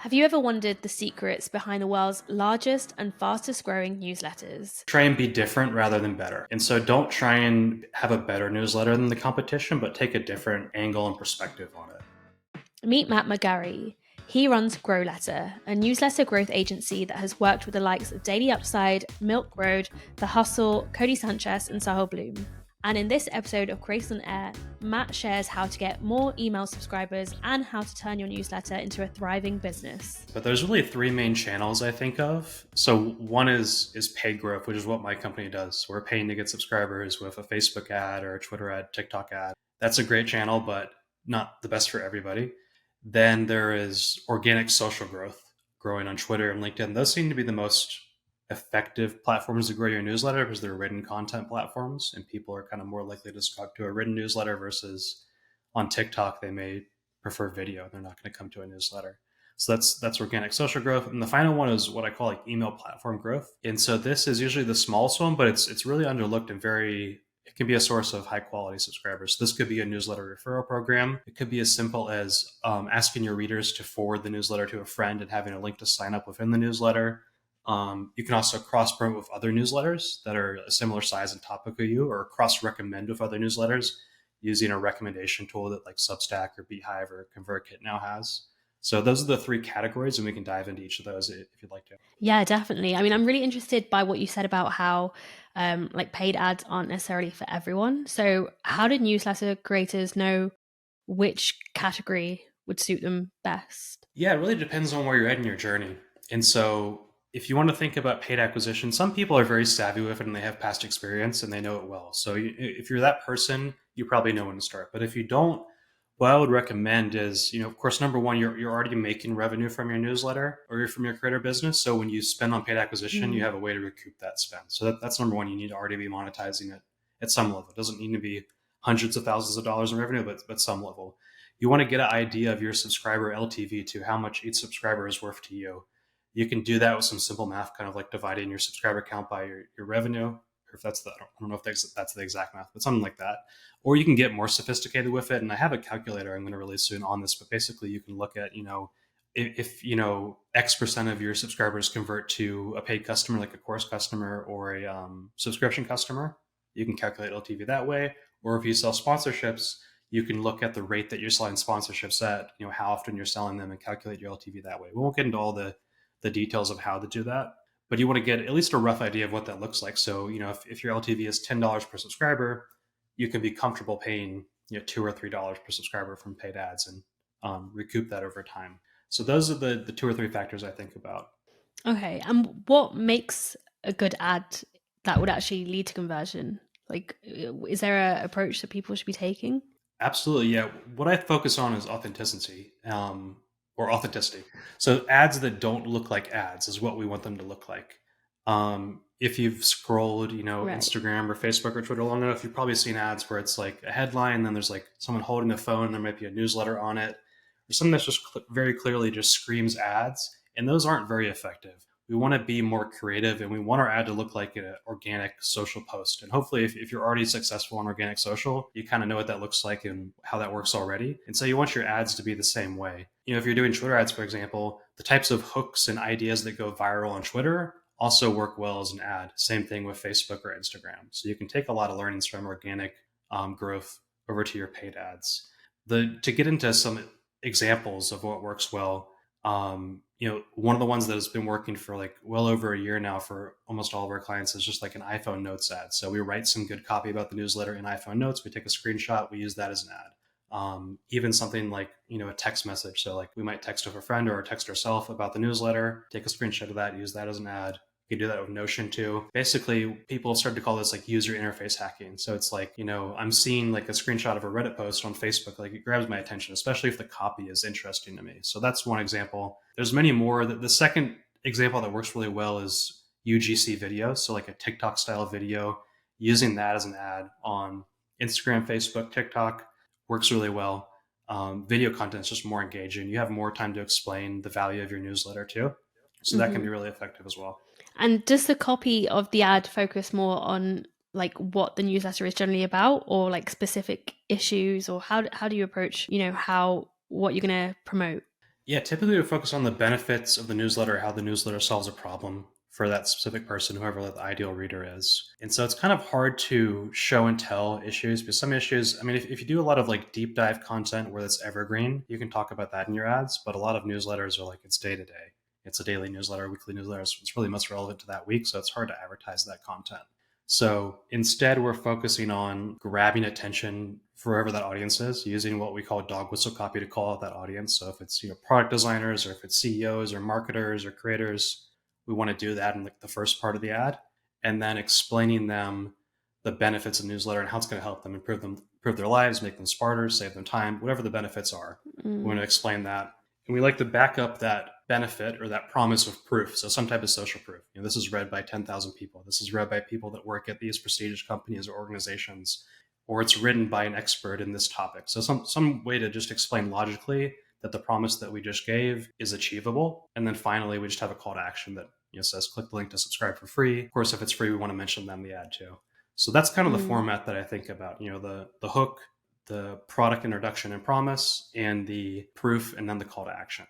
Have you ever wondered the secrets behind the world's largest and fastest growing newsletters? Try and be different rather than better. And so don't try and have a better newsletter than the competition, but take a different angle and perspective on it. Meet Matt McGarry. He runs Grow Letter, a newsletter growth agency that has worked with the likes of Daily Upside, Milk Road, The Hustle, Codie Sanchez, and Sahil Bloom. And in this episode of Creators on Air, Matt shares how to get more email subscribers and how to turn your newsletter into a thriving business. But there's really three main channels I think of. So one is paid growth, which is what my company does. We're paying to get subscribers with a Facebook ad or a Twitter ad, TikTok ad. That's a great channel, but not the best for everybody. Then there is organic social growth, growing on Twitter and LinkedIn. Those seem to be the most effective platforms to grow your newsletter because they're written content platforms and people are kind of more likely to subscribe to a written newsletter versus on TikTok, they may prefer video. They're not going to come to a newsletter. So that's organic social growth. And the final one is what I call like email platform growth. And so this is usually the smallest one, but it's really underlooked and it can be a source of high quality subscribers. So this could be a newsletter referral program. It could be as simple as asking your readers to forward the newsletter to a friend and having a link to sign up within the newsletter. You can also cross promote with other newsletters that are a similar size and topic of you, or cross recommend with other newsletters using a recommendation tool that like Substack or Beehive or ConvertKit now has. So those are the three categories, and we can dive into each of those if you'd like to. Yeah, definitely. I mean, I'm really interested by what you said about how like paid ads aren't necessarily for everyone. So how did newsletter creators know which category would suit them best? Yeah, it really depends on where you're at in your journey. And so if you want to think about paid acquisition, some people are very savvy with it and they have past experience and they know it well. So if you're that person, you probably know when to start. But if you don't, what I would recommend is, of course, number one, you're already making revenue from your newsletter or from your creator business. So when you spend on paid acquisition, you have a way to recoup that spend. So that's number one. You need to already be monetizing it at some level. It doesn't need to be hundreds of thousands of dollars in revenue, but some level. You want to get an idea of your subscriber LTV to how much each subscriber is worth to you. You can do that with some simple math, kind of like dividing your subscriber count by your revenue, or if that's I don't know if that's the exact math, but something like that. Or you can get more sophisticated with it. And I have a calculator I'm going to release soon on this, but basically you can look at, if X percent of your subscribers convert to a paid customer, like a course customer or a subscription customer, you can calculate LTV that way. Or if you sell sponsorships, you can look at the rate that you're selling sponsorships at, how often you're selling them and calculate your LTV that way. We won't get into all the details of how to do that, but you want to get at least a rough idea of what that looks like. So, if your LTV is $10 per subscriber, you can be comfortable paying, $2 or $3 per subscriber from paid ads and recoup that over time. So those are the two or three factors I think about. Okay. And what makes a good ad that would actually lead to conversion? Like, is there an approach that people should be taking? Absolutely. Yeah. What I focus on is authenticity, or authenticity. So ads that don't look like ads is what we want them to look like. If you've scrolled, Right. Instagram or Facebook or Twitter long enough, you've probably seen ads where it's like a headline, then there's like someone holding a phone, and there might be a newsletter on it, or something that's just very clearly just screams ads. And those aren't very effective. We want to be more creative, and we want our ad to look like an organic social post. And hopefully if you're already successful on organic social, you kind of know what that looks like and how that works already. And so you want your ads to be the same way. If you're doing Twitter ads, for example, the types of hooks and ideas that go viral on Twitter also work well as an ad. Same thing with Facebook or Instagram. So you can take a lot of learnings from organic growth over to your paid ads. To get into some examples of what works well, one of the ones that has been working for like well over a year now for almost all of our clients is just like an iPhone notes ad. So we write some good copy about the newsletter in iPhone notes. We take a screenshot. We use that as an ad. Even something like, a text message. So like we might text with a friend or text ourselves about the newsletter, take a screenshot of that, use that as an ad. You can do that with Notion too. Basically, people started to call this like user interface hacking. So it's like, I'm seeing like a screenshot of a Reddit post on Facebook, like it grabs my attention, especially if the copy is interesting to me. So that's one example. There's many more. The second example that works really well is UGC video. So like a TikTok style video, using that as an ad on Instagram, Facebook, TikTok works really well. Video content is just more engaging. You have more time to explain the value of your newsletter too. So that can be really effective as well. And does the copy of the ad focus more on like what the newsletter is generally about, or like specific issues, or how do you approach, what you're going to promote? Yeah, typically we focus on the benefits of the newsletter, how the newsletter solves a problem for that specific person, whoever the ideal reader is. And so it's kind of hard to show and tell issues, because some issues, I mean, if you do a lot of like deep dive content where it's evergreen, you can talk about that in your ads. But a lot of newsletters are like, it's day to day. It's a daily newsletter, weekly newsletter. So it's really most relevant to that week. So it's hard to advertise that content. So instead, we're focusing on grabbing attention for whoever that audience is, using what we call dog whistle copy to call out that audience. So if it's product designers, or if it's CEOs or marketers or creators, we want to do that in like the first part of the ad, and then explaining them the benefits of newsletter and how it's going to help them improve their lives, make them smarter, save them time, whatever the benefits are. We want to explain that. And we like to back up that benefit or that promise with proof. So some type of social proof. This is read by 10,000 people. This is read by people that work at these prestigious companies or organizations, or it's written by an expert in this topic. So some way to just explain logically that the promise that we just gave is achievable. And then finally, we just have a call to action that says click the link to subscribe for free. Of course, if it's free, we want to mention them in the ad too. So that's kind of the format that I think about, the hook, the product introduction and promise, and the proof, and then the call to action.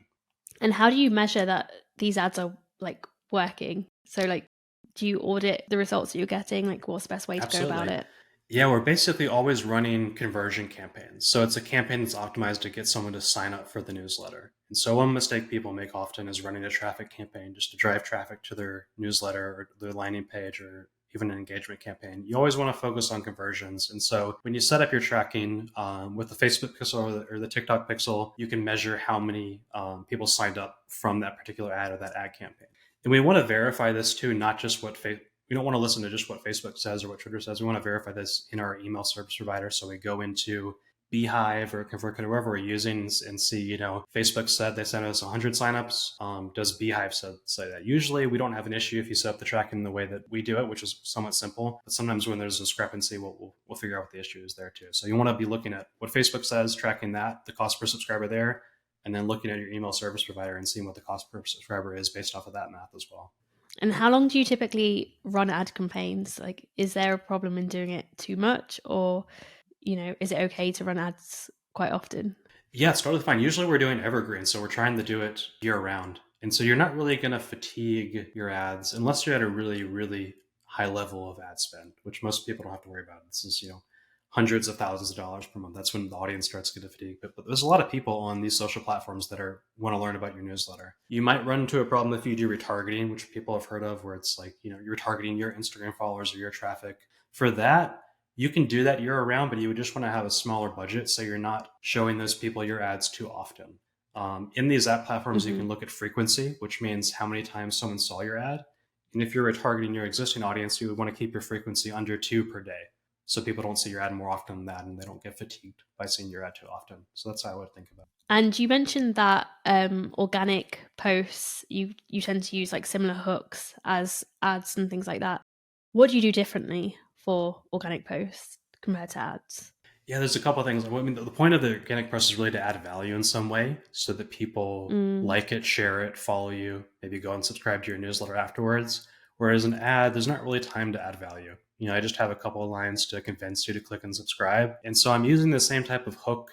And how do you measure that these ads are like working? So like, do you audit the results that you're getting? Like, what's the best way to go about it? Yeah, we're basically always running conversion campaigns. So it's a campaign that's optimized to get someone to sign up for the newsletter. And so one mistake people make often is running a traffic campaign just to drive traffic to their newsletter or their landing page, or even an engagement campaign. You always want to focus on conversions. And so when you set up your tracking with the Facebook pixel or the TikTok pixel, you can measure how many people signed up from that particular ad or that ad campaign. And we want to verify this too, not just we don't want to listen to just what Facebook says or what Twitter says. We want to verify this in our email service provider. So we go into Beehive or ConvertKit or wherever we're using and see, Facebook said they sent us 100 signups. Does Beehive say that? Usually we don't have an issue if you set up the tracking the way that we do it, which is somewhat simple. But sometimes when there's a discrepancy, we'll figure out what the issue is there too. So you want to be looking at what Facebook says, tracking that, the cost per subscriber there, and then looking at your email service provider and seeing what the cost per subscriber is based off of that math as well. And how long do you typically run ad campaigns? Like, is there a problem in doing it too much, or, is it okay to run ads quite often? Yeah, it's totally fine. Usually we're doing evergreen, so we're trying to do it year round. And so you're not really going to fatigue your ads unless you're at a really, really high level of ad spend, which most people don't have to worry about. This is, hundreds of thousands of dollars per month. That's when the audience starts to get fatigued. But there's a lot of people on these social platforms that want to learn about your newsletter. You might run into a problem if you do retargeting, which people have heard of, where it's like, you're targeting your Instagram followers or your traffic. For that, you can do that year round, but you would just want to have a smaller budget so you're not showing those people your ads too often. In these app platforms, you can look at frequency, which means how many times someone saw your ad. And if you're retargeting your existing audience, you would want to keep your frequency under 2 per day, so people don't see your ad more often than that, and they don't get fatigued by seeing your ad too often. So that's how I would think about it. And you mentioned that organic posts, you tend to use like similar hooks as ads and things like that. What do you do differently for organic posts compared to ads? Yeah, there's a couple of things. I mean, the point of the organic post is really to add value in some way so that people like it, share it, follow you, maybe go and subscribe to your newsletter afterwards. Whereas an ad, there's not really time to add value. I just have a couple of lines to convince you to click and subscribe. And so I'm using the same type of hook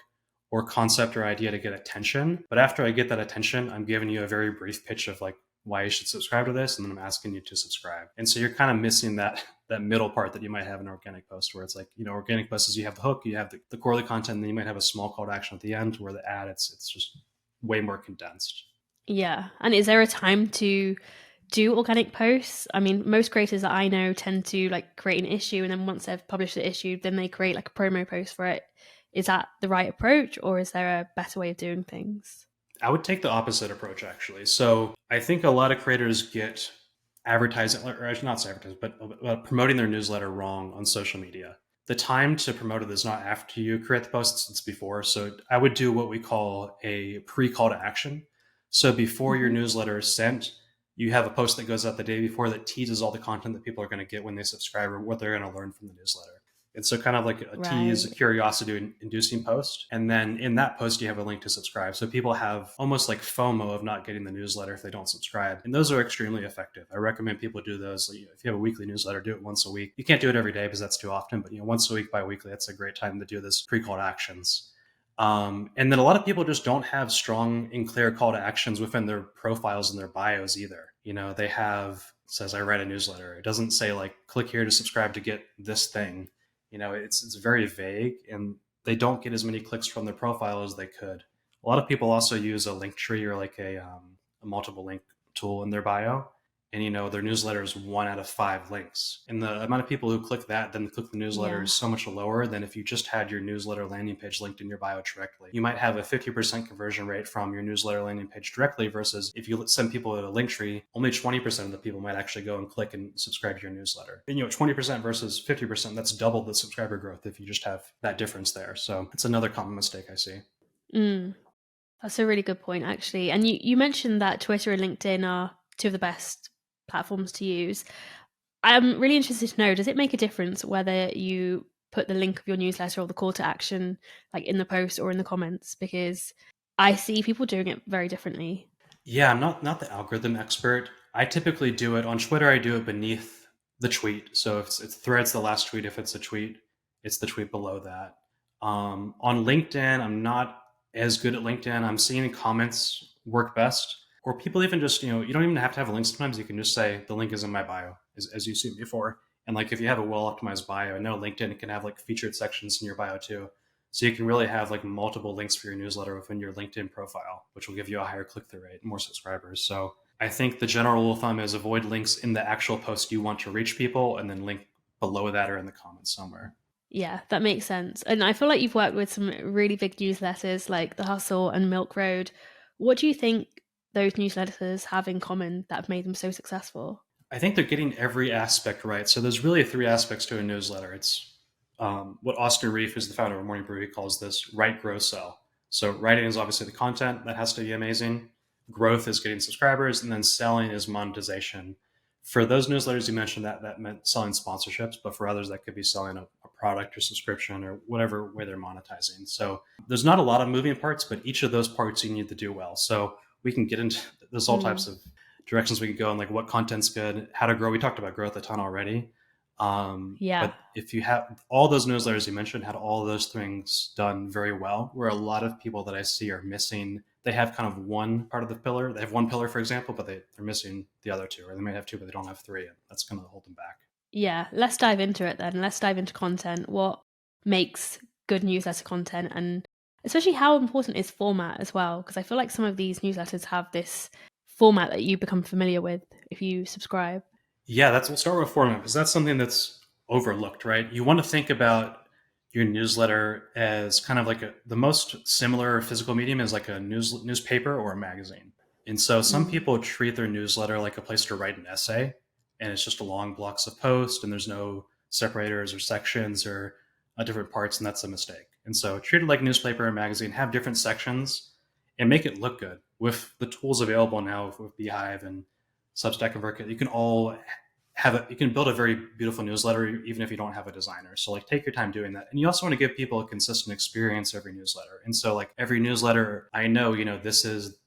or concept or idea to get attention. But after I get that attention, I'm giving you a very brief pitch of like why you should subscribe to this, and then I'm asking you to subscribe. And so you're kind of missing that middle part that you might have in an organic post, where it's like, organic posts is you have the hook, you have the core of the content, and then you might have a small call to action at the end, where the ad, it's just way more condensed. Yeah. And is there a time to do organic posts? I mean, most creators that I know tend to like create an issue, and then once they've published the issue, then they create like a promo post for it. Is that the right approach, or is there a better way of doing things? I would take the opposite approach, actually. So I think a lot of creators get advertising, or not advertising, but promoting their newsletter wrong on social media. The time to promote it is not after you create the post, it's before. So I would do what we call a pre-call to action. So before your newsletter is sent, you have a post that goes out the day before that teases all the content that people are going to get when they subscribe, or what they're going to learn from the newsletter. And so kind of like a tease, a curiosity inducing post. And then in that post, you have a link to subscribe. So people have almost like FOMO of not getting the newsletter if they don't subscribe. And those are extremely effective. I recommend people do those. If you have a weekly newsletter, do it once a week. You can't do it every day because that's too often, but once a week, bi-weekly, that's a great time to do this pre-call to actions. And then a lot of people just don't have strong and clear call to actions within their profiles and their bios either. They have, says I write a newsletter. It doesn't say like click here to subscribe to get this thing. It's very vague, and they don't get as many clicks from their profile as they could. A lot of people also use a link tree or like a multiple link tool in their bio. And their newsletter is 1 out of 5 links. And the amount of people who click that, then click the newsletter, is so much lower than if you just had your newsletter landing page linked in your bio directly. You might have a 50% conversion rate from your newsletter landing page directly, versus if you send people to a link tree, only 20% of the people might actually go and click and subscribe to your newsletter. And 20% versus 50%, that's double the subscriber growth if you just have that difference there. So it's another common mistake I see. That's a really good point, actually. And you mentioned that Twitter and LinkedIn are two of the best platforms to use. I'm really interested to know, does it make a difference whether you put the link of your newsletter or the call to action like in the post or in the comments? Because I see people doing it very differently. Yeah, I'm not the algorithm expert. I typically do it on Twitter. I do it beneath the tweet. So if it's threads, the last tweet. If it's a tweet, it's the tweet below that. On LinkedIn, I'm not as good at LinkedIn. I'm seeing comments work best. Or people even just, you don't even have to have a link. Sometimes you can just say the link is in my bio, as you've seen before. And like if you have a well-optimized bio, I know LinkedIn can have like featured sections in your bio too. So you can really have like multiple links for your newsletter within your LinkedIn profile, which will give you a higher click-through rate, more subscribers. So I think the general rule of thumb is avoid links in the actual post you want to reach people, and then link below that or in the comments somewhere. Yeah, that makes sense. And I feel like you've worked with some really big newsletters like The Hustle and Milk Road. What do you think those newsletters have in common that have made them so successful? I think they're getting every aspect right. So there's really 3 aspects to a newsletter. It's what Austin Reef, who's the founder of Morning Brew, he calls this write, grow, sell. So writing is obviously the content that has to be amazing. Growth is getting subscribers, and then selling is monetization. For those newsletters you mentioned, that meant selling sponsorships, but for others that could be selling a product or subscription or whatever way they're monetizing. So there's not a lot of moving parts, but each of those parts you need to do well. So we can get into there's all types of directions we can go, and like what content's good, how to grow. We talked about growth a ton already. Yeah. But if you have all those newsletters you mentioned had all those things done very well, where a lot of people that I see are missing, they have kind of one part of the pillar. They have one pillar, for example, but they're missing the other 2, or they might have 2, but they don't have 3. And that's going to hold them back. Yeah, let's dive into it then. Let's dive into content. What makes good newsletter content, and especially how important is format as well? Because I feel like some of these newsletters have this format that you become familiar with if you subscribe. Yeah, we'll start with format, because that's something that's overlooked, right? You want to think about your newsletter as kind of like the most similar physical medium is like a newspaper or a magazine. And so some people treat their newsletter like a place to write an essay, and it's just long blocks of post, and there's no separators or sections or different parts, and that's a mistake. And so treat it like a newspaper or magazine, have different sections, and make it look good. With the tools available now with Beehive and Substack and Verkit, you can all you can build a very beautiful newsletter even if you don't have a designer. So like take your time doing that. And you also want to give people a consistent experience every newsletter. And so like every newsletter, I know, this is,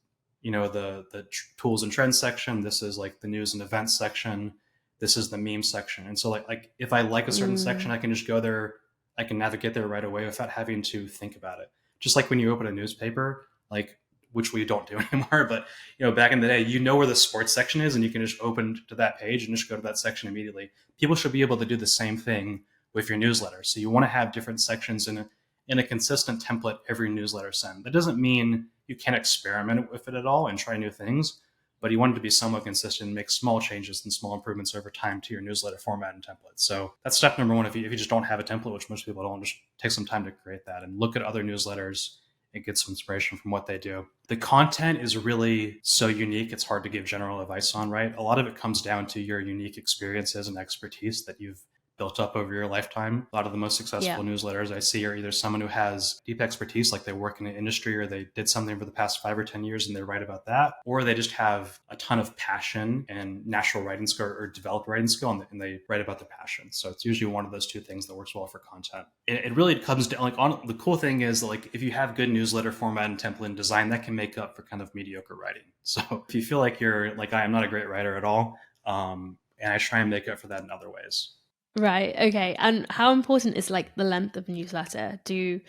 the tools and trends section. This is like the news and events section. This is the meme section. And so like if I like a certain section, I can just go there. I can navigate there right away without having to think about it. Just like when you open a newspaper, like, which we don't do anymore, but back in the day, where the sports section is, and you can just open to that page and just go to that section immediately. People should be able to do the same thing with your newsletter. So you want to have different sections in a consistent template every newsletter send. That doesn't mean you can't experiment with it at all and try new things, but you want it to be somewhat consistent and make small changes and small improvements over time to your newsletter format and template. So that's step number 1. If you just don't have a template, which most people don't, just take some time to create that and look at other newsletters and get some inspiration from what they do. The content is really so unique, it's hard to give general advice on, right? A lot of it comes down to your unique experiences and expertise that you've built up over your lifetime. A lot of the most successful newsletters I see are either someone who has deep expertise, like they work in an industry or they did something for the past 5 or 10 years and they write about that, or they just have a ton of passion and natural writing skill or developed writing skill, and they write about their passion. So it's usually one of those 2 things that works well for content. It really comes down, the cool thing is like if you have good newsletter format and template and design, that can make up for kind of mediocre writing. So if you feel like you're like I'm not a great writer at all, and I try and make up for that in other ways. Right. Okay. And how important is like the length of a newsletter? Do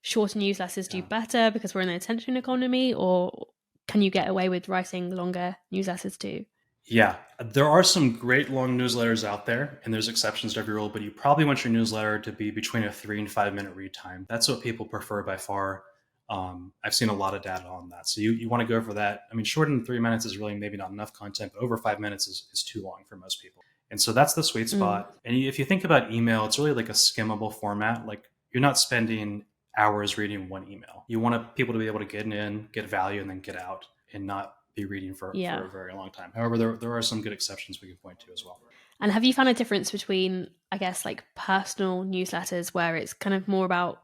shorter newsletters do better because we're in the attention economy, or can you get away with writing longer newsletters too? Yeah, there are some great long newsletters out there, and there's exceptions to every rule, but you probably want your newsletter to be between a 3 and 5 minute read time. That's what people prefer by far. I've seen a lot of data on that. So you want to go for that. I mean, shorter than 3 minutes is really maybe not enough content, but over 5 minutes is too long for most people. And so that's the sweet spot. And if you think about email, it's really like a skimmable format. Like you're not spending hours reading one email. You want people to be able to get in, get value, and then get out, and not be reading for a very long time. However, there are some good exceptions we can point to as well. And have you found a difference between, I guess, like personal newsletters where it's kind of more about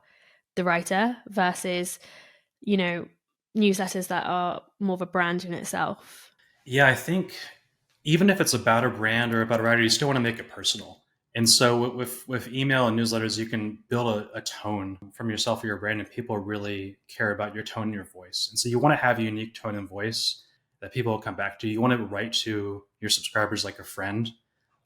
the writer versus, you know, newsletters that are more of a brand in itself? Yeah, I think even if it's about a brand or about a writer, you still want to make it personal. And so with email and newsletters, you can build a tone from yourself or your brand, and people really care about your tone and your voice. And so you want to have a unique tone and voice that people will come back to. You want to write to your subscribers like a friend.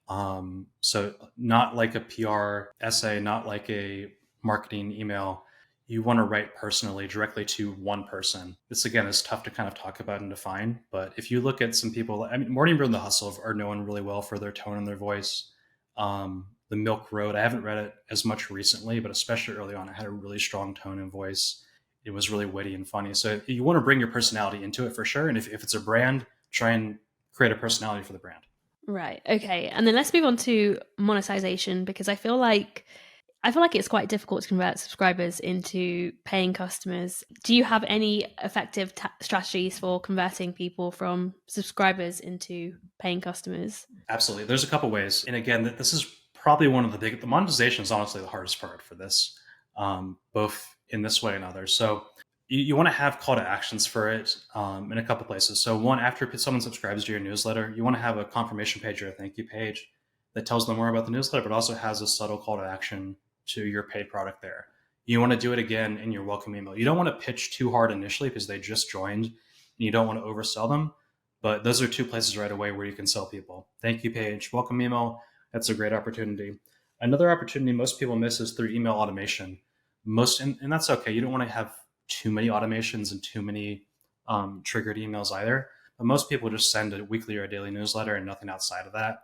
So not like a PR essay, not like a marketing email. You want to write personally directly to one person. This again is tough to kind of talk about and define, but if you look at some people, I mean, Morning Brew and The Hustle are known really well for their tone and their voice. The Milk Road, I haven't read it as much recently, but especially early on, it had a really strong tone and voice. It was really witty and funny. So you want to bring your personality into it for sure. And if it's a brand, try and create a personality for the brand. Right. Okay. And then let's move on to monetization, because I feel like it's quite difficult to convert subscribers into paying customers. Do you have any effective strategies for converting people from subscribers into paying customers? Absolutely. There's a couple ways. And again, this is probably one of the monetization is honestly the hardest part for this, both in this way and others. So you want to have call to actions for it in a couple places. So one, after someone subscribes to your newsletter, you want to have a confirmation page or a thank you page that tells them more about the newsletter, but also has a subtle call to action to your paid product there. You want to do it again in your welcome email. You don't want to pitch too hard initially because they just joined, and you don't want to oversell them. But those are two places right away where you can sell people. Thank you page, welcome email. That's a great opportunity. Another opportunity most people miss is through email automation. And that's okay. You don't want to have too many automations and too many triggered emails either. But most people just send a weekly or a daily newsletter and nothing outside of that.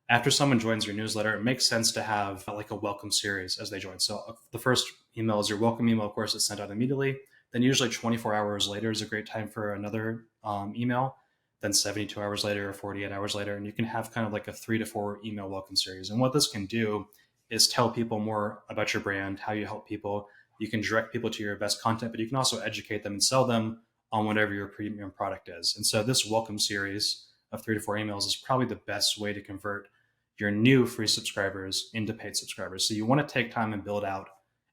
After someone joins your newsletter, it makes sense to have like a welcome series as they join. So the first email is your welcome email. Of course, it's sent out immediately. Then usually 24 hours later is a great time for another email. Then 72 hours later or 48 hours later. And you can have kind of like a 3 to 4 email welcome series. And what this can do is tell people more about your brand, how you help people. You can direct people to your best content, but you can also educate them and sell them on whatever your premium product is. And so this welcome series of 3 to 4 emails is probably the best way to convert your new free subscribers into paid subscribers. So you want to take time and build out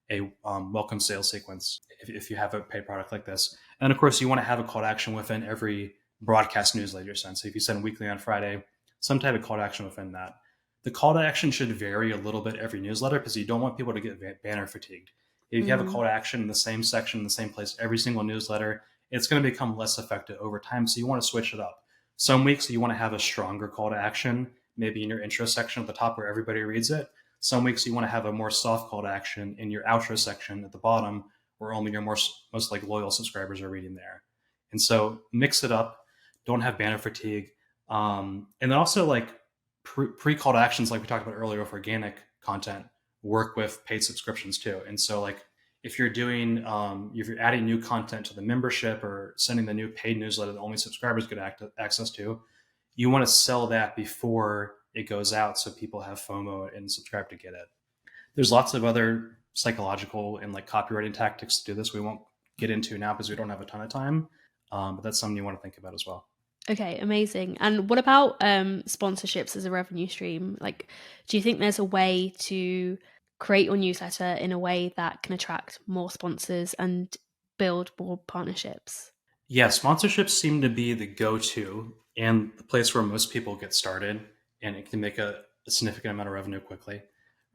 a welcome sales sequence if you have a paid product like this. And of course, you want to have a call to action within every broadcast newsletter you send. So if you send weekly on Friday, some type of call to action within that. The call to action should vary a little bit every newsletter because you don't want people to get banner fatigued. If you have a call to action in the same section, in the same place, every single newsletter, it's going to become less effective over time. So you want to switch it up. Some weeks you want to have a stronger call to action, maybe in your intro section at the top where everybody reads it. Some weeks you want to have a more soft call to action in your outro section at the bottom where only your most like loyal subscribers are reading there. And so mix it up. Don't have banner fatigue. And then also like pre-call to actions like we talked about earlier with organic content work with paid subscriptions too. And so like if you're doing, if you're adding new content to the membership or sending the new paid newsletter that only subscribers get access to, you want to sell that before it goes out so people have FOMO and subscribe to get it. There's lots of other psychological and like copywriting tactics to do this. We won't get into now because we don't have a ton of time, but that's something you want to think about as well. Okay, amazing. And what about sponsorships as a revenue stream? Like, do you think there's a way to create your newsletter in a way that can attract more sponsors and build more partnerships? Yeah, sponsorships seem to be the go-to and the place where most people get started, and it can make a significant amount of revenue quickly,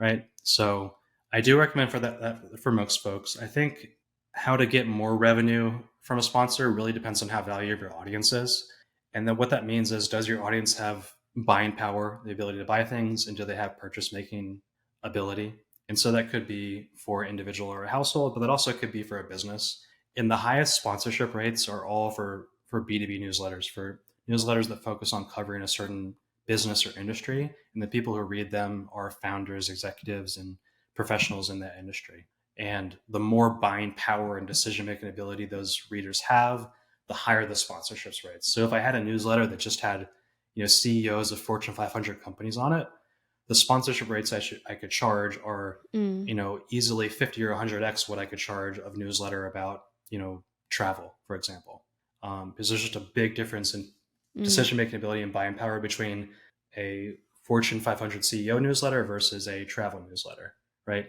right? So I do recommend for that for most folks. I think how to get more revenue from a sponsor really depends on how valuable your audience is. And then what that means is, does your audience have buying power, the ability to buy things, and do they have purchase making ability? And so that could be for an individual or a household, but that also could be for a business. And the highest sponsorship rates are all for B2B newsletters, for newsletters that focus on covering a certain business or industry. And the people who read them are founders, executives, and professionals in that industry. And the more buying power and decision making ability those readers have, the higher the sponsorships rates. So if I had a newsletter that just had, CEOs of Fortune 500 companies on it, the sponsorship rates I could charge are, easily 50 or 100x what I could charge of newsletter about, travel, for example. Because there's just a big difference in decision making ability and buying power between a Fortune 500 CEO newsletter versus a travel newsletter, right?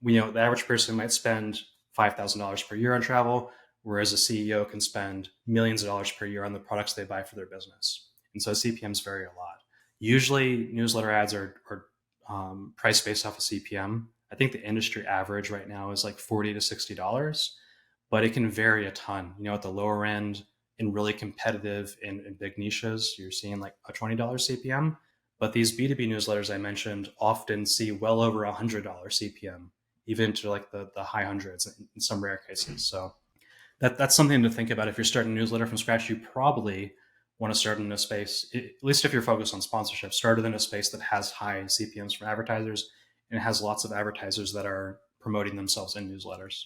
The average person might spend $5,000 per year on travel, whereas a CEO can spend millions of dollars per year on the products they buy for their business. And so CPMs vary a lot. Usually, newsletter ads are priced based off of CPM. I think the industry average right now is like $40 to $60, but it can vary a ton. At the lower end, in really competitive in big niches, you're seeing like a $20 CPM. But these B2B newsletters I mentioned often see well over $100 CPM, even to like the high hundreds in some rare cases. So that's something to think about. If you're starting a newsletter from scratch, you probably want to start in a space, at least if you're focused on sponsorship, started in a space that has high CPMs from advertisers and has lots of advertisers that are promoting themselves in newsletters.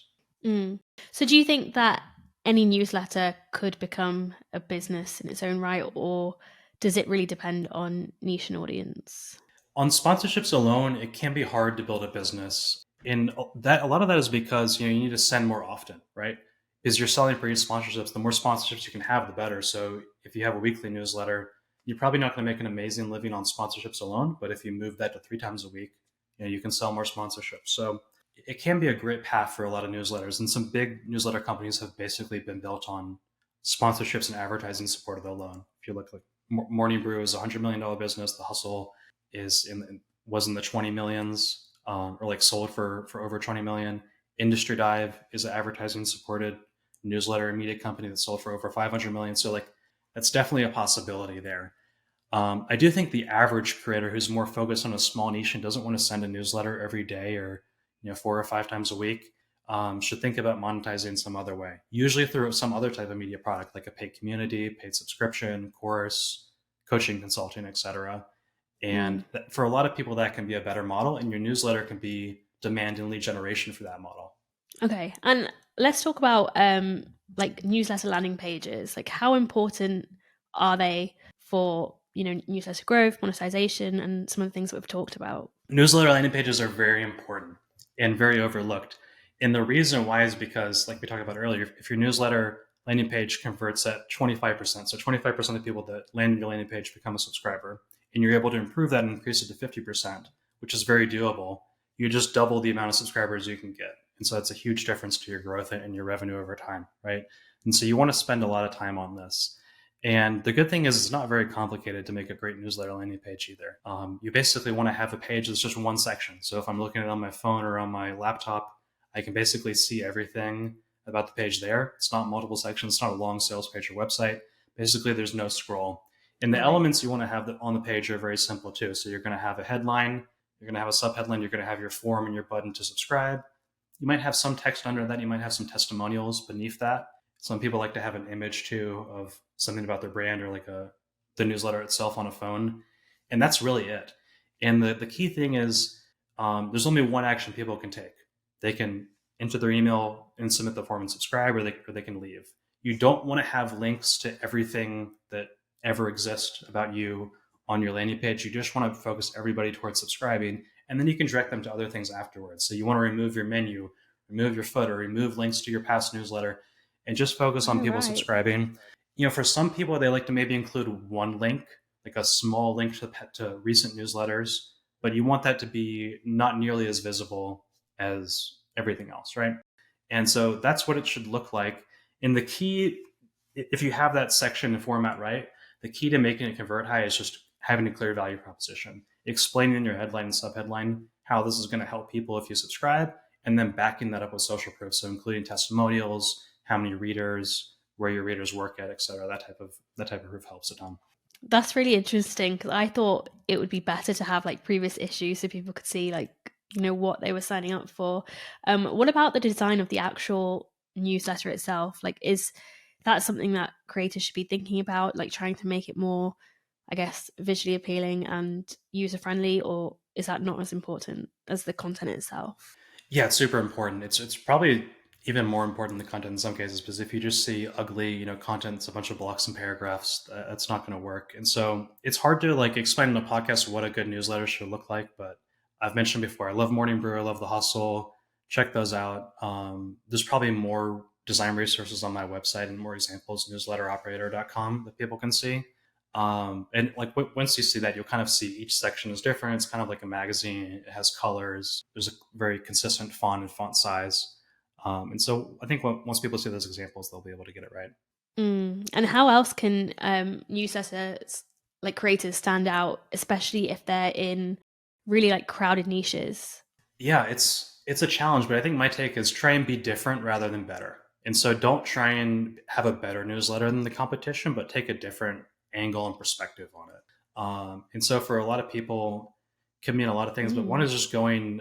So do you think that any newsletter could become a business in its own right, or does it really depend on niche and audience? On sponsorships alone, it can be hard to build a business. And that a lot of that is because you need to send more often, right? Because you're selling for each sponsorships, the more sponsorships you can have, the better. So if you have a weekly newsletter, you're probably not going to make an amazing living on sponsorships alone. But if you move that to 3 times a week, you can sell more sponsorships. So it can be a great path for a lot of newsletters. And some big newsletter companies have basically been built on sponsorships and advertising support alone. If you look like Morning Brew is a $100 million business. The Hustle was in the 20 millions, or like sold for over 20 million. Industry Dive is an advertising supported newsletter and media company that sold for over 500 million. So like that's definitely a possibility there. I do think the average creator who's more focused on a small niche and doesn't want to send a newsletter every day or 4 or 5 times a week should think about monetizing some other way, usually through some other type of media product like a paid community, paid subscription, course, coaching, consulting, etc. And for a lot of people, that can be a better model, and your newsletter can be demand and lead generation for that model. Okay, and let's talk about like newsletter landing pages. Like, how important are they for newsletter growth, monetization, and some of the things that we've talked about? Newsletter landing pages are very important and very overlooked. And the reason why is because, like we talked about earlier, if your newsletter landing page converts at 25%, so 25% of people that land on your landing page become a subscriber, and you're able to improve that and increase it to 50%, which is very doable, you just double the amount of subscribers you can get. And so that's a huge difference to your growth and your revenue over time, right? And so you want to spend a lot of time on this. And the good thing is it's not very complicated to make a great newsletter landing page either. You basically want to have a page that's just one section. So if I'm looking at it on my phone or on my laptop, I can basically see everything about the page there. It's not multiple sections. It's not a long sales page or website. Basically, there's no scroll. And the elements you want to have on the page are very simple too. So you're going to have a headline, you're going to have a subheadline, you're going to have your form and your button to subscribe. You might have some text under that. You might have some testimonials beneath that. Some people like to have an image too of something about their brand or like the newsletter itself on a phone. And that's really it. And the key thing is there's only one action people can take. They can enter their email and submit the form and subscribe, or they can leave. You don't want to have links to everything that ever exists about you on your landing page. You just want to focus everybody towards subscribing, and then you can direct them to other things afterwards. So you want to remove your menu, remove your footer, remove links to your past newsletter, and just focus on people subscribing. For some people, they like to maybe include one link, like a small link to recent newsletters, but you want that to be not nearly as visible as everything else, right? And so that's what it should look like. And the key, if you have that section and format right, the key to making it convert high is just having a clear value proposition, explaining in your headline and subheadline how this is going to help people if you subscribe, and then backing that up with social proof. So including testimonials, how many readers, where your readers work at, et cetera. That type of proof helps a ton. That's really interesting, because I thought it would be better to have like previous issues so people could see like what they were signing up for. What about the design of the actual newsletter itself? Like, is that something that creators should be thinking about, like trying to make it more, I guess, visually appealing and user friendly, or is that not as important as the content itself? Yeah, it's super important. It's probably even more important than the content in some cases, because if you just see ugly, content, it's a bunch of blocks and paragraphs, that's not going to work. And so it's hard to like explain in a podcast what a good newsletter should look like. But I've mentioned before, I love Morning Brew, I love The Hustle. Check those out. There's probably more design resources on my website and more examples, newsletteroperator.com, that people can see. And like once you see that, you'll kind of see each section is different. It's kind of like a magazine. It has colors. There's a very consistent font and font size. And so I think once people see those examples, they'll be able to get it right. And how else can newsletters, like creators, stand out, especially if they're in really like crowded niches? Yeah, it's a challenge, but I think my take is try and be different rather than better. And so don't try and have a better newsletter than the competition, but take a different angle and perspective on it. And so for a lot of people, can mean a lot of things, but one is just going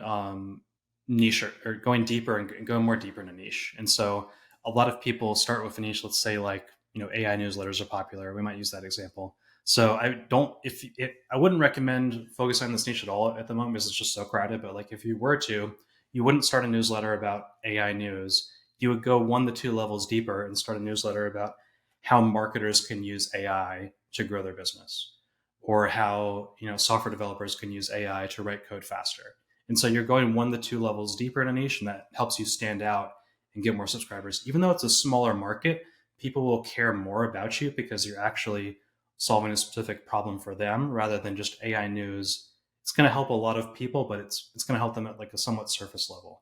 niche or going deeper and going more deeper in a niche. And so a lot of people start with a niche. Let's say like AI newsletters are popular. We might use that example. So I wouldn't recommend focusing on this niche at all at the moment because it's just so crowded. But like if you were to, you wouldn't start a newsletter about AI news. You would go 1 to 2 levels deeper and start a newsletter about how marketers can use AI to grow their business, or how software developers can use AI to write code faster. And so you're going 1 to 2 levels deeper in a niche, and that helps you stand out and get more subscribers. Even though it's a smaller market, people will care more about you because you're actually solving a specific problem for them rather than just AI news. It's going to help a lot of people, but it's going to help them at like a somewhat surface level.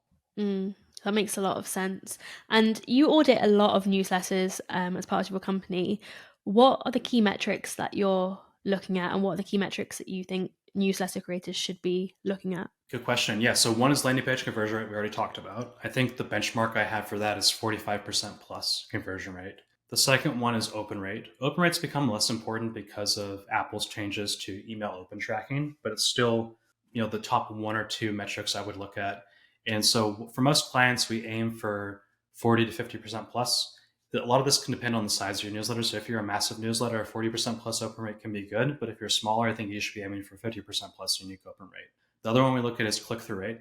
That makes a lot of sense. And you audit a lot of newsletters as part of your company. What are the key metrics that you're looking at, and what are the key metrics that you think newsletter creators should be looking at? Good question. Yeah. So one is landing page conversion rate, we already talked about. I think the benchmark I have for that is 45% plus conversion rate. The second one is open rate. Open rates become less important because of Apple's changes to email open tracking, but it's still, the top 1 or 2 metrics I would look at. And so for most clients, we aim for 40 to 50% plus. A lot of this can depend on the size of your newsletter. So if you're a massive newsletter, a 40% plus open rate can be good. But if you're smaller, I think you should be aiming for 50% plus unique open rate. The other one we look at is click-through rate,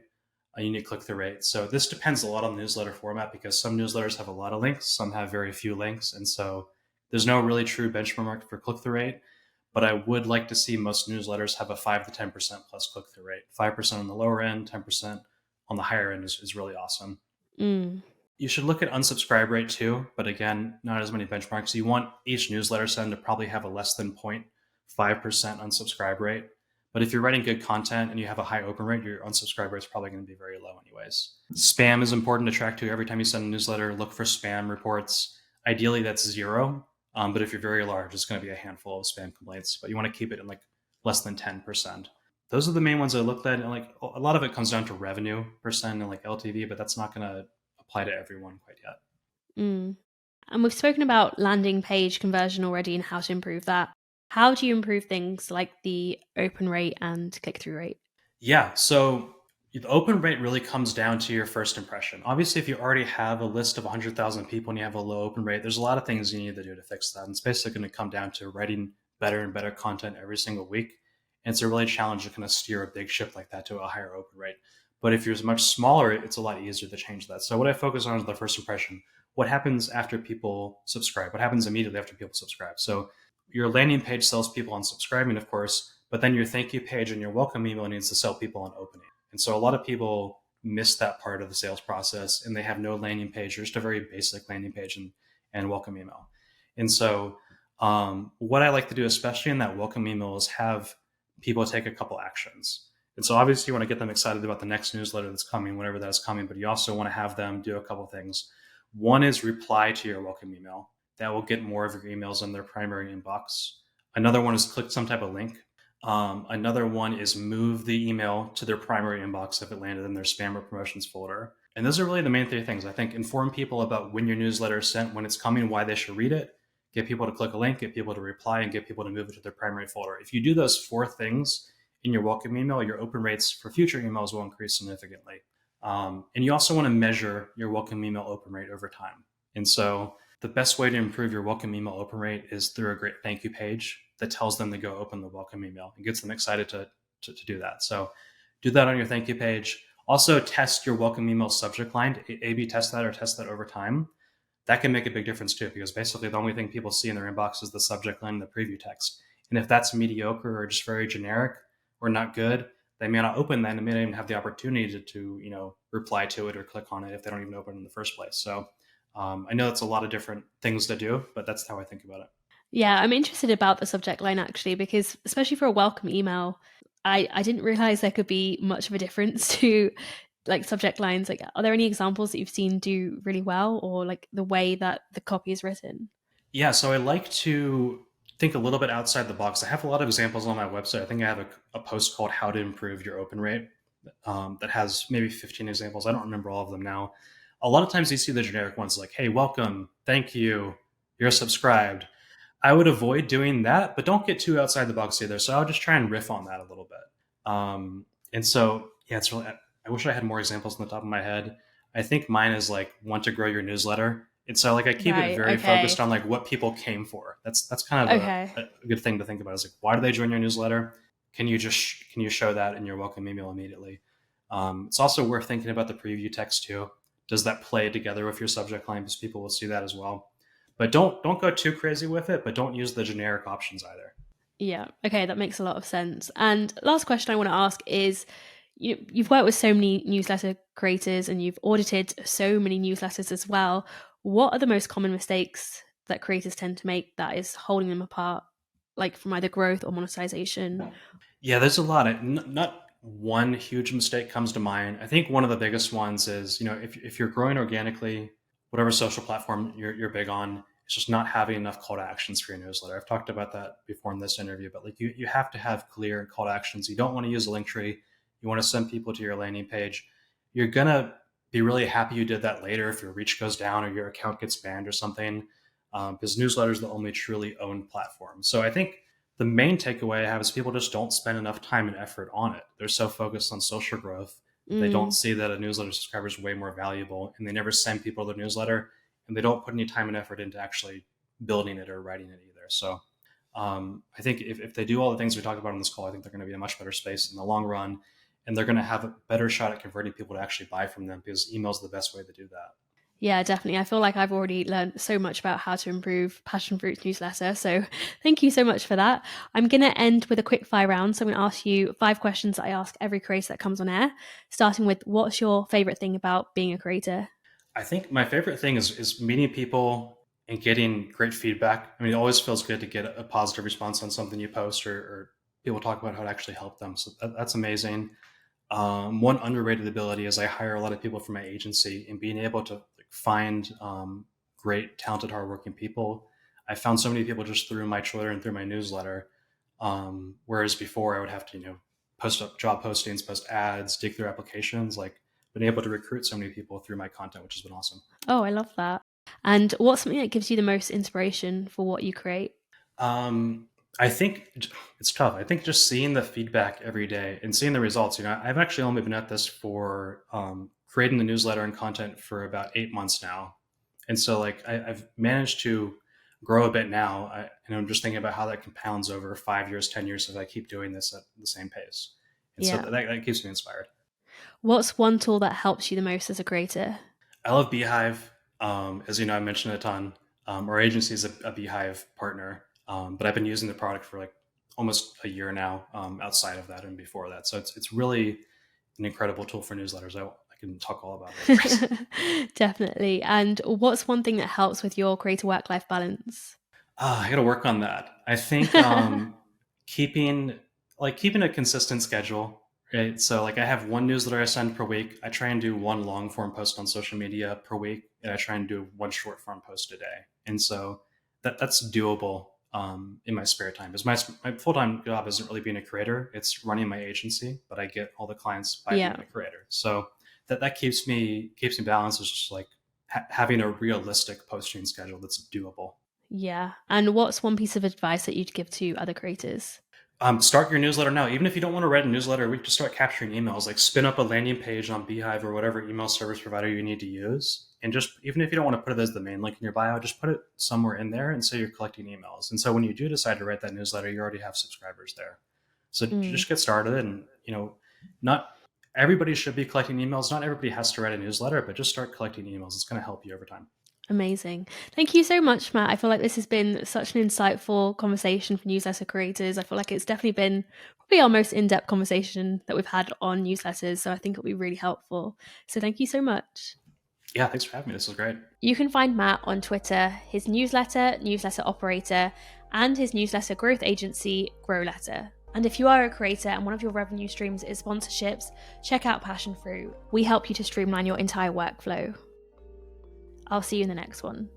a unique click-through rate. So this depends a lot on the newsletter format because some newsletters have a lot of links, some have very few links. And so there's no really true benchmark for click-through rate. But I would like to see most newsletters have a 5 to 10% plus click-through rate. 5% on the lower end, 10% on the higher end is really awesome. You should look at unsubscribe rate too, but again, not as many benchmarks. You want each newsletter send to probably have a less than 0.5% unsubscribe rate. But if you're writing good content and you have a high open rate, your unsubscribe rate is probably going to be very low anyways. Spam is important to track too. Every time you send a newsletter, look for spam reports. Ideally, that's 0. But if you're very large, it's going to be a handful of spam complaints. But you want to keep it in like less than 10%. Those are the main ones I looked at. And like a lot of it comes down to revenue percent and like LTV, but that's not going to apply to everyone quite yet. And we've spoken about landing page conversion already and how to improve that. How do you improve things like the open rate and click-through rate? Yeah, so the open rate really comes down to your first impression. Obviously, if you already have a list of 100,000 people and you have a low open rate, there's a lot of things you need to do to fix that. And it's basically going to come down to writing better and better content every single week. And it's a really challenge to kind of steer a big ship like that to a higher open rate. But if you're much smaller, it's a lot easier to change that. So what I focus on is the first impression. What happens after people subscribe? What happens immediately after people subscribe? So your landing page sells people on subscribing, of course, but then your thank you page and your welcome email needs to sell people on opening. And so a lot of people miss that part of the sales process and they have no landing page or just a very basic landing page and welcome email. And so what I like to do, especially in that welcome email, is have people take a couple actions. And so obviously you want to get them excited about the next newsletter that's coming, whenever that's coming, but you also want to have them do a couple things. One is reply to your welcome email. That will get more of your emails in their primary inbox. Another one is click some type of link. Another one is move the email to their primary inbox if it landed in their spam or promotions folder. And those are really the main 3 things. I think inform people about when your newsletter is sent, when it's coming, why they should read it, get people to click a link, get people to reply, and get people to move it to their primary folder. If you do those 4 things in your welcome email, your open rates for future emails will increase significantly. And you also want to measure your welcome email open rate over time. And so the best way to improve your welcome email open rate is through a great thank you page that tells them to go open the welcome email and gets them excited to do that. So do that on your thank you page. Also test your welcome email subject line, A/B test that or test that over time. That can make a big difference too, because basically the only thing people see in their inbox is the subject line and the preview text. And if that's mediocre or just very generic or not good, they may not open that and they may not even have the opportunity to reply to it or click on it if they don't even open it in the first place. So I know that's a lot of different things to do, but that's how I think about it. Yeah, I'm interested about the subject line actually, because especially for a welcome email, I didn't realize there could be much of a difference to like subject lines. Like, are there any examples that you've seen do really well, or like the way that the copy is written? Yeah, so I like to think a little bit outside the box. I have a lot of examples on my website. I think I have a post called How to Improve Your Open Rate that has maybe 15 examples. I don't remember all of them now. A lot of times you see the generic ones like, hey, welcome, thank you, you're subscribed. I would avoid doing that, but don't get too outside the box either. So I'll just try and riff on that a little bit. And so, yeah, it's really, I wish I had more examples on the top of my head. I think mine is like, want to grow your newsletter. And so like I keep it very focused on like what people came for. That's kind of a good thing to think about. Is like, why do they join your newsletter? Can you show that in your welcome email immediately? It's also worth thinking about the preview text too. Does that play together with your subject line? Because people will see that as well. But don't go too crazy with it, but don't use the generic options either. Yeah. Okay, that makes a lot of sense. And last question I want to ask is, you've worked with so many newsletter creators and you've audited so many newsletters as well. What are the most common mistakes that creators tend to make that is holding them apart, like from either growth or monetization? Yeah, there's a lot. Not one huge mistake comes to mind. I think one of the biggest ones is, if you're growing organically, whatever social platform you're big on, it's just not having enough call to actions for your newsletter. I've talked about that before in this interview, but like you have to have clear call to actions. You don't want to use a link tree. You want to send people to your landing page. You're gonna be really happy you did that later if your reach goes down or your account gets banned or something, because newsletters are the only truly owned platform. So I think the main takeaway I have is people just don't spend enough time and effort on it. They're so focused on social growth. They don't see that a newsletter subscriber is way more valuable, and they never send people to their newsletter, and they don't put any time and effort into actually building it or writing it either. So I think if they do all the things we talked about on this call, I think they're going to be in a much better space in the long run, and they're going to have a better shot at converting people to actually buy from them, because email is the best way to do that. Yeah, definitely. I feel like I've already learned so much about how to improve Passionfroot's newsletter. So thank you so much for that. I'm going to end with a quick fire round. So I'm going to ask you 5 questions that I ask every creator that comes on air, starting with, what's your favorite thing about being a creator? I think my favorite thing is meeting people and getting great feedback. I mean, it always feels good to get a positive response on something you post, or people talk about how it actually helped them. So that's amazing. One underrated ability is I hire a lot of people for my agency, and being able to find great, talented, hardworking people. I found so many people just through my Twitter and through my newsletter. Whereas before I would have to, post up job postings, post ads, dig through applications. Like, been able to recruit so many people through my content, which has been awesome. Oh, I love that. And what's something that gives you the most inspiration for what you create? I think it's tough. I think just seeing the feedback every day and seeing the results. I've actually only been at this for creating the newsletter and content for about 8 months now, and so like I've managed to grow a bit now. And I'm just thinking about how that compounds over 5 years, 10 years if I keep doing this at the same pace. And so that keeps me inspired. What's one tool that helps you the most as a creator? I love Beehive. As you know, I mentioned it a ton. Our agency is a Beehive partner, but I've been using the product for like almost a year now, outside of that and before that. So it's really an incredible tool for newsletters. I can talk all about it. Definitely. And what's one thing that helps with your creator work-life balance? I got to work on that. I think keeping a consistent schedule. Right. So like I have one newsletter I send per week. I try and do one long form post on social media per week, and I try and do one short form post a day. And so that's doable in my spare time. Because my full time job isn't really being a creator; it's running my agency. But I get all the clients by being a creator. So that keeps me balanced. Is just like having a realistic posting schedule that's doable. Yeah. And what's one piece of advice that you'd give to other creators? Start your newsletter now. Even if you don't want to write a newsletter, we just start capturing emails. Like spin up a landing page on Beehive or whatever email service provider you need to use. And just, even if you don't want to put it as the main link in your bio, just put it somewhere in there and say you're collecting emails. And so when you do decide to write that newsletter, you already have subscribers there. So just get started. And, not everybody should be collecting emails. Not everybody has to write a newsletter, but just start collecting emails. It's going to help you over time. Amazing. Thank you so much, Matt. I feel like this has been such an insightful conversation for newsletter creators. I feel like it's definitely been probably our most in-depth conversation that we've had on newsletters. So I think it'll be really helpful. So thank you so much. Yeah, thanks for having me. This was great. You can find Matt on Twitter, his newsletter Operator, and his newsletter growth agency, Growletter. And if you are a creator and one of your revenue streams is sponsorships, check out Passionfroot. We help you to streamline your entire workflow. I'll see you in the next one.